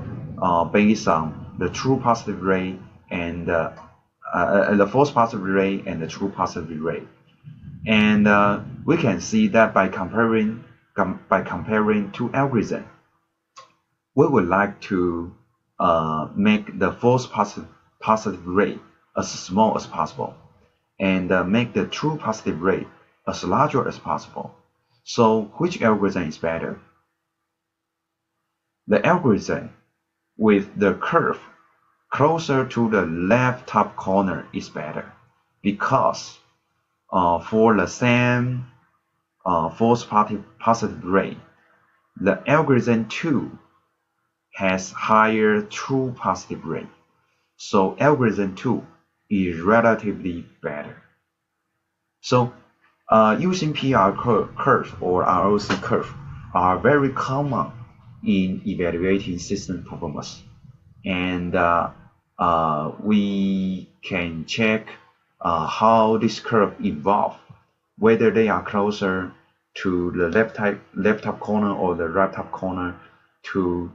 based on the true positive rate and the false positive rate and the true positive rate. And we can see that by comparing two algorithms, we would like to make the false positive rate as small as possible and make the true positive rate as larger as possible. So which algorithm is better? The algorithm with the curve closer to the left top corner is better because for the same false positive rate, the algorithm 2 has higher true positive rate. So algorithm 2 is relatively better. So using PR curve or ROC curve are very common in evaluating system performance. And we can check how this curve evolve, whether they are closer to the left top corner or the right top corner to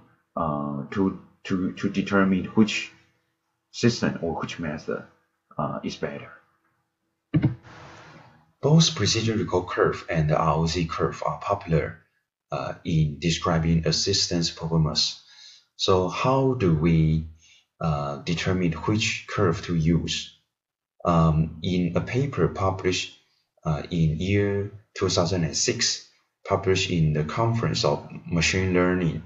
determine which system or which method is better. Both precision recall curve and the ROC curve are popular in describing a system's performance. So how do we determine which curve to use? In a paper published in year 2006, published in the Conference of Machine Learning,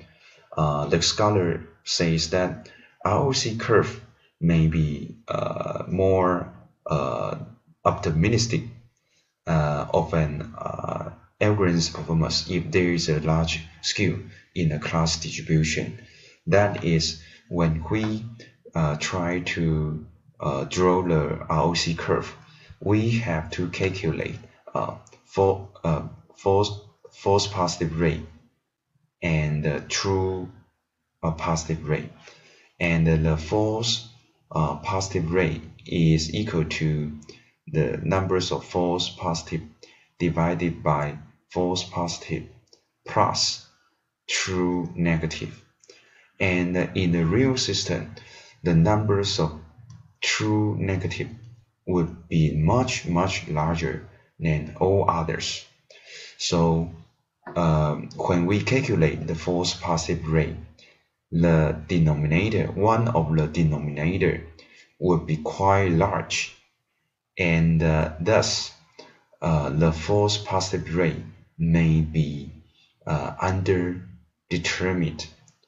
the scholar says that ROC curve may be more optimistic of an algorithm's performance if there is a large skew in the class distribution. That is, when we try to draw the ROC curve, we have to calculate false positive rate and the true positive rate. And the false positive rate is equal to the numbers of false positive divided by false positive plus true negative. And in the real system, the numbers of true negative would be much larger than all others. So when we calculate the false positive rate, the denominator, one of the denominator would be quite large, and thus the false positive rate may be underdetermined,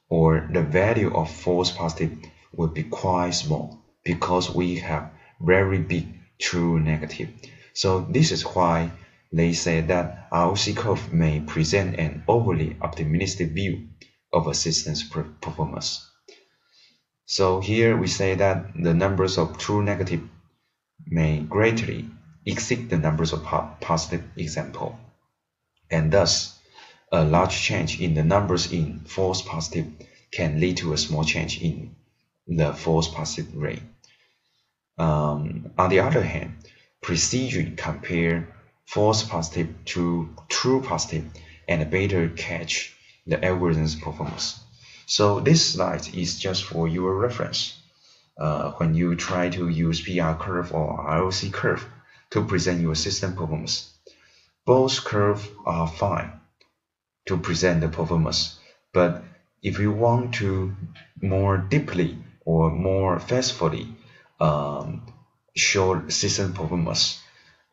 or the value of false positive would be quite small because we have very big true negative. So this is why they say that ROC curve may present an overly optimistic view of a system's performance. So here we say that the numbers of true negative may greatly exceed the numbers of positive example, and thus a large change in the numbers in false positive can lead to a small change in the false positive rate. On the other hand, precision compare false positive to true positive and better catch the algorithm's performance. So this slide is just for your reference when you try to use PR curve or ROC curve to present your system performance. Both curves are fine to present the performance, but if you want to more deeply or more faithfully show system performance,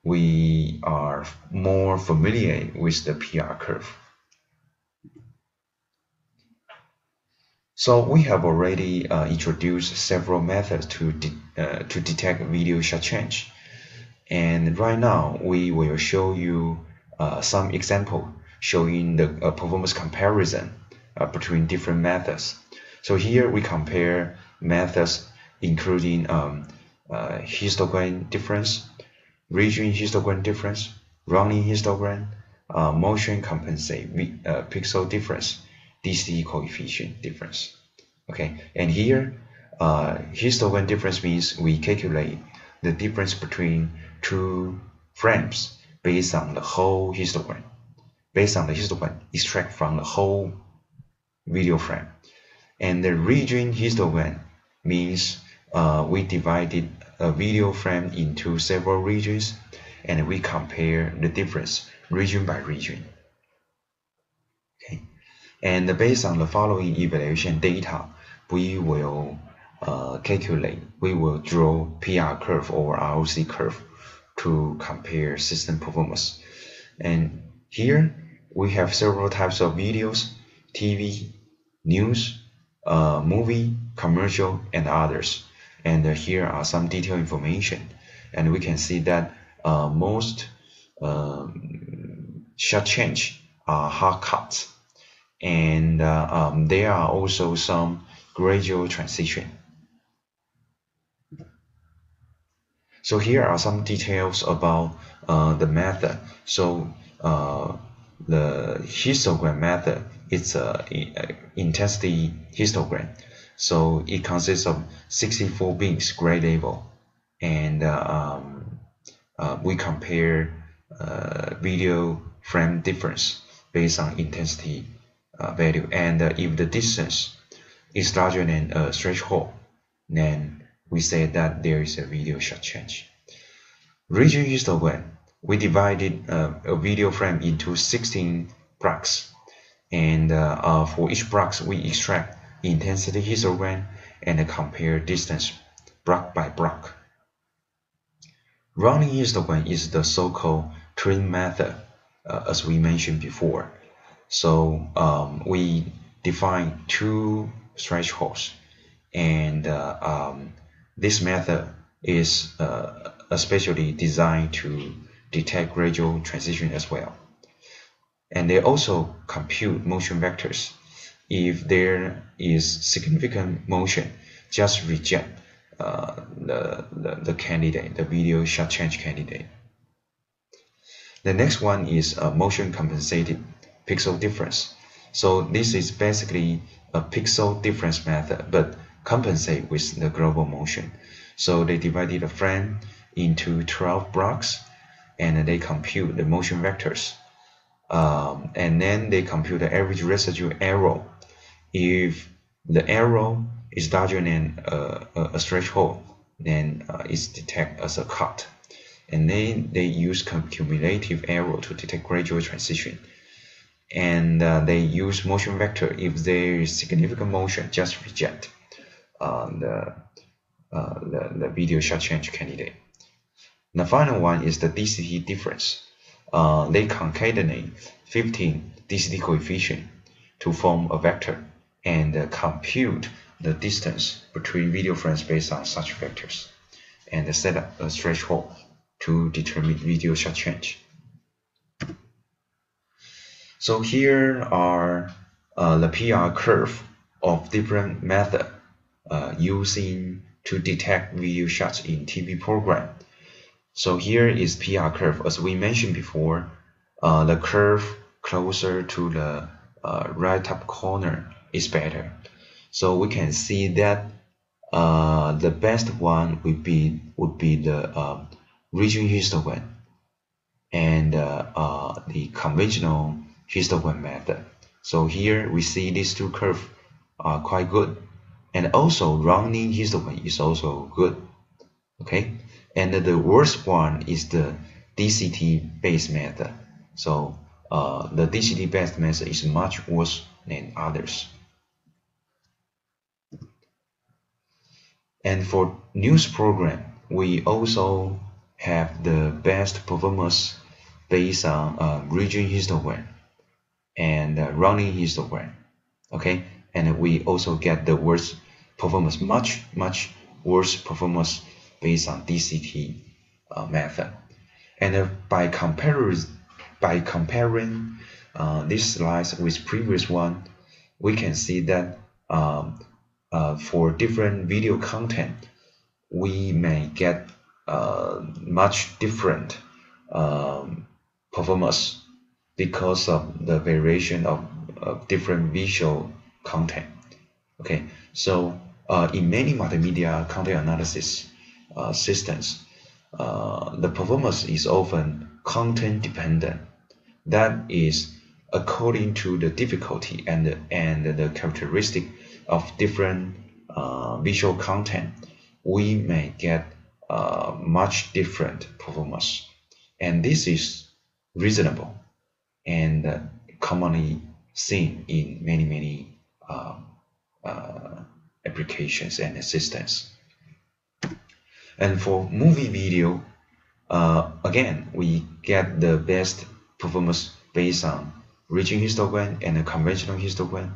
we are more familiar with the PR curve. So we have already introduced several methods to detect video short change, and right now we will show you some example showing the performance comparison between different methods. So here we compare methods including histogram difference, region histogram difference, running histogram, motion compensate, pixel difference, density coefficient difference. Okay, and here histogram difference means we calculate the difference between two frames based on the whole histogram. Based on the histogram, extract from the whole video frame. And the region histogram means we divided a video frame into several regions and we compare the difference region by region. Okay, and based on the following evaluation data, we will draw PR curve or ROC curve to compare system performance. And here we have several types of videos: TV, news, movie, commercial, and others. And here are some detailed information. And we can see that most shot change are hard cuts, and there are also some gradual transition. So here are some details about the method. So the histogram method is a intensity histogram. So it consists of 64 bits grade level, and we compare video frame difference based on intensity value. And if the distance is larger than a threshold, then we say that there is a video shot change. Region histogram, we divided a video frame into 16 blocks, and for each block we extract intensity histogram and compare distance block by block. Running histogram is the so-called twin method, as we mentioned before. So we define two thresholds, and this method is especially designed to detect gradual transition as well. And they also compute motion vectors. If there is significant motion, just reject the candidate, the video shot change candidate. The next one is a motion compensated pixel difference. So this is basically a pixel difference method, but compensate with the global motion. So they divided the frame into 12 blocks, and they compute the motion vectors. And then they compute the average residual error. If the error is larger than a threshold, then it's detected as a cut. And then they use cumulative error to detect gradual transition. And they use motion vector. If there is significant motion, just reject the video shot change candidate. The final one is the density difference. They concatenate 15 density coefficient to form a vector and compute the distance between video frames based on such vectors, and set up a threshold to determine video shot change. So here are the PR curve of different methods using to detect video shots in TV program. So here is PR curve. As we mentioned before, the curve closer to the right top corner is better. So we can see that the best one would be the region histogram and the conventional histogram method. So here we see these two curves are quite good, and also running histogram is also good. Okay, and the worst one is the DCT based method. So the DCT based method is much worse than others. And for news program, we also have the best performance based on region histogram and running histogram. Okay, and we also get the worst performance, much worse performance based on DCT method. And by comparison by comparing this slides with previous one, we can see that for different video content, we may get much different performance because of the variation of different visual content. Okay, so in many multimedia content analysis systems, the performance is often content dependent. That is according to the difficulty and the characteristic of different visual content, we may get much different performance, and this is reasonable and commonly seen in many applications and systems. And for movie video, again, we get the best performance based on region histogram and a conventional histogram,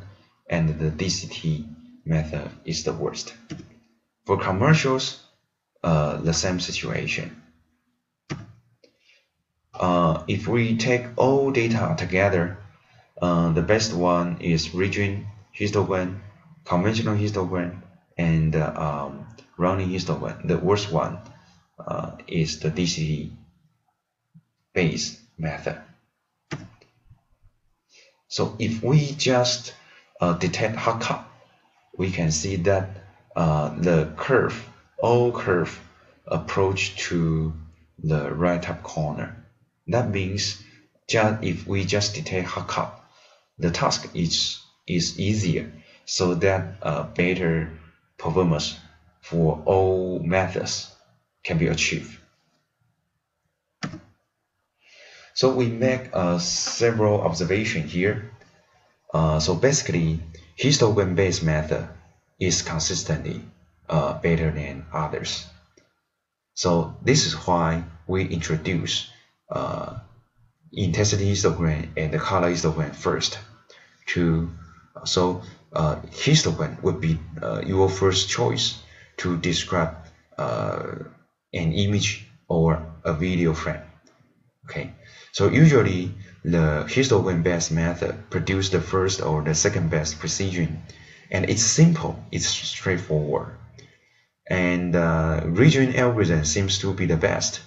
and the DCT method is the worst. For commercials, the same situation. If we take all data together, the best one is region histogram, conventional histogram, and running histogram. The worst one is the DCT based method. So if we just detect hot cut, we can see that the curve, all curve approach to the right top corner. That means if we just detect hot cut, the task is easier, so that better performance for all methods can be achieved. So we make several observations here. So basically, histogram-based method is consistently better than others. So this is why we introduce intensity histogram and the color histogram first. Histogram would be your first choice to describe an image or a video frame. Okay, so usually the histogram-based method produce the first or the second best precision, and it's simple, it's straightforward. And region algorithm seems to be the best.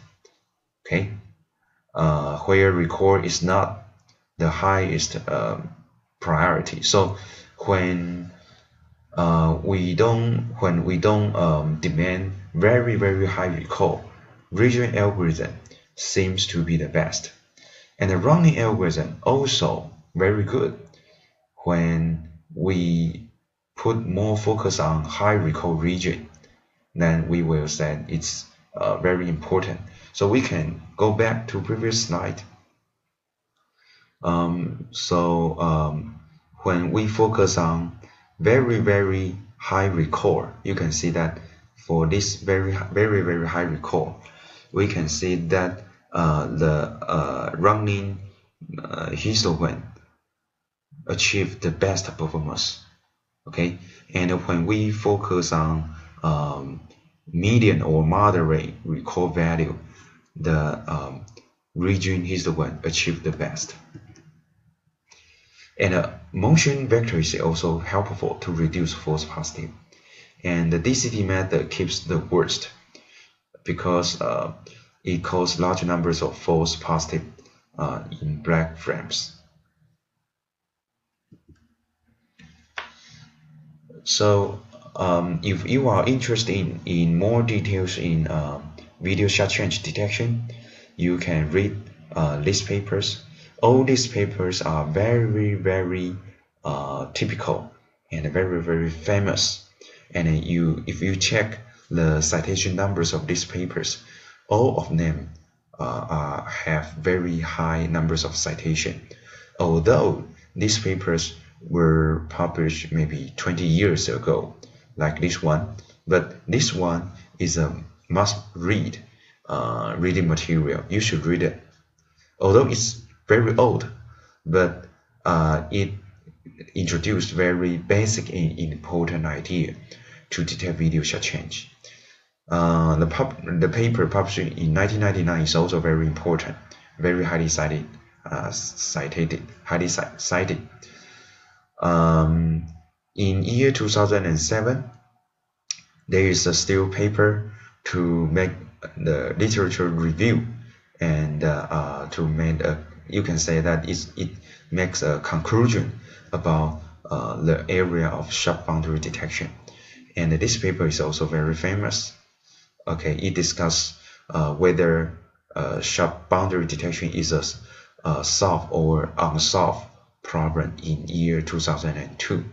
Okay, where record is not the highest priority. So when we don't demand very high recall, region algorithm seems to be the best. And the running algorithm also very good when we put more focus on high recall region. Then we will say it's very important. So we can go back to previous slide. When we focus on very high recall, you can see that for this very high recall, we can see that the running histogram achieve the best performance. Okay, and when we focus on median or moderate recall value, the region histogram achieve the best. And motion vector is also helpful to reduce false positive. And the DCT method keeps the worst because it causes large numbers of false positive in black frames. So if you are interested in more details in video sharp change detection, you can read these papers. All these papers are very typical and very famous. And if you check the citation numbers of these papers, all of them have very high numbers of citation. Although these papers were published maybe 20 years ago, like this one, but this one is a must-read reading material. You should read it. Although it's very old, but it introduced very basic and important idea to detect video sharp change. The paper published in 1999 is also very important, very highly cited highly cited. In year 2007, there is a still paper to make the literature review, and to make you can say that it makes a conclusion about the area of sharp boundary detection. And this paper is also very famous. Okay, it discusses whether sharp boundary detection is a solved or unsolved problem in year 2002.